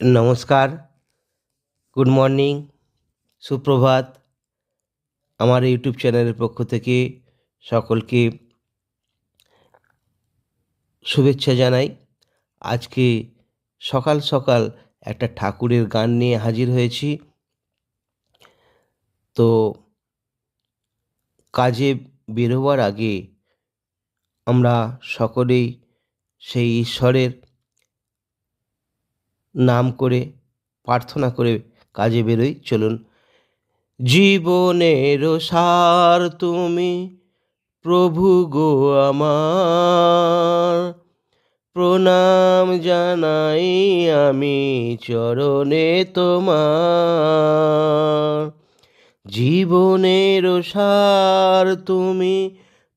নমস্কার, good morning, সুপ্রভাত। আমার ইউটিউব চ্যানেলের পক্ষ থেকে সকলকে শুভেচ্ছা জানাই। আজকে সকাল সকাল একটা ঠাকুরের গান নিয়ে হাজির হয়েছি। তো কাজে বেরোবার আগে আমরা সকলেই সেই ঈশ্বরের নাম করে প্রার্থনা করে কাজে বেরোই। চলুন। জীবনেরও সার তুমি প্রভু গো আমার, প্রণাম জানাই আমি চরণে তোমার। জীবনেরও সার তুমি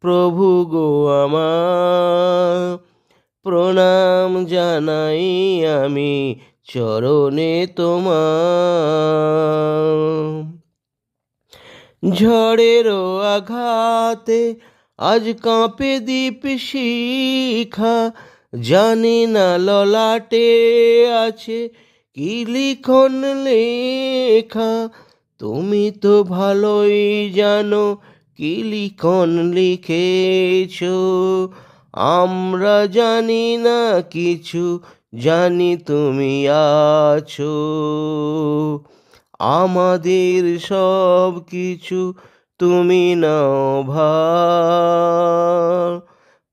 প্রভু গো আমার, প্রণাম জানাই আমি চরণে তোমার। ঝড়েরও আঘাতে আজ কাঁপে দীপ শিখা, জানি না ললাটে আছে কি লিখন লেখা। তুমি তো ভালোই জানো কি লিখন লিখেছ, আমরা জানি না কিছু, জানি তুমি আছো। আমাদের সব কিছু তুমি নাও ভার,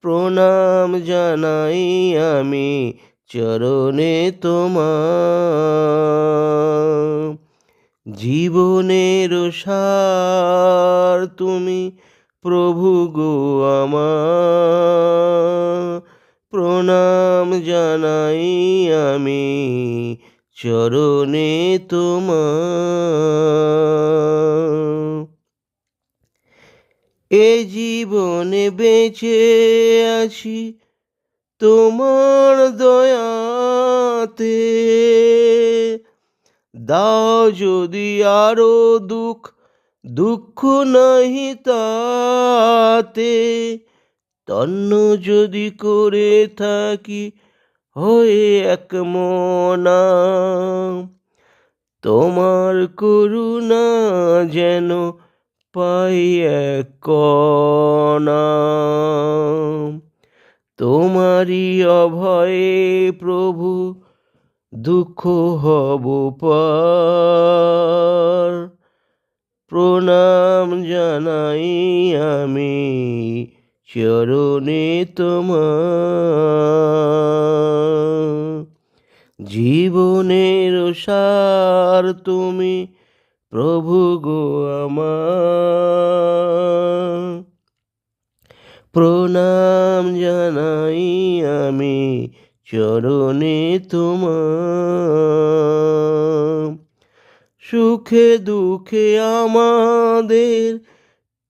প্রণাম জানাই আমি চরণে তোমার। জীবনের সার তুমি প্রভু গো আমার, প্রণাম জানাই আমি চরণে তোমার। এ জীবনে বেঁচে আছি তোমার দয়াতে, দাও যদি আরো দুঃখ, দুঃখ নাহি তাতে। তন্ন যদি করে থাকি হয়ে এক মনা, তোমার করুণা যেন পাই এক কণা। তোমারই অভয়ে প্রভু দুঃখ হব পার, প্রণাম জানাই আমি চরণে তোমার। জীবনের সার তুমি প্রভু গো আমার, প্রণাম জানাই আমি চরণে তোমার। সুখে দুঃখে আমাদের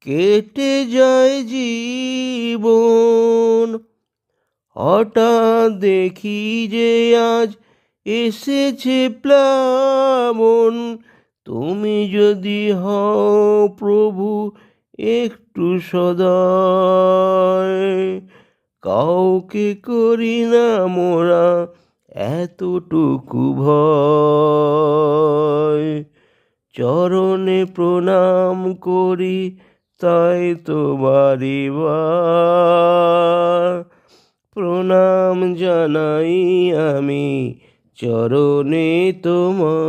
কেটে যায় জীবন, হঠাৎ দেখি যে আজ এসেছে প্লাবন। তুমি যদি হও প্রভু একটু সদয়, কাউকে করি না মোরা এতটুকু ভয়। চরণে প্রণাম করি তাই তো বারিবার, প্রণাম জানাই আমি চরণে তোমার।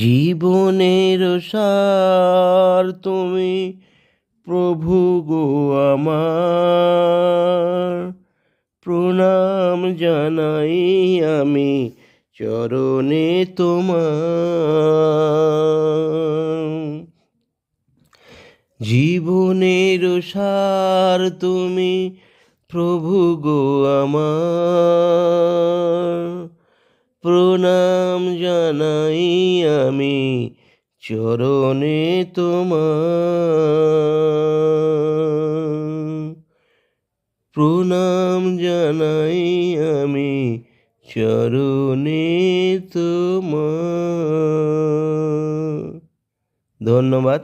জীবনের সার তুমি প্রভু গো আমার, প্রণাম জানাই আমি চরণে তোমার। জীবনের সার তুমি প্রভু গো আমার, প্রণাম জানাই আমি চরণে তোমার। প্রণাম জানাই আমি চরণে তোমার। ধন্যবাদ।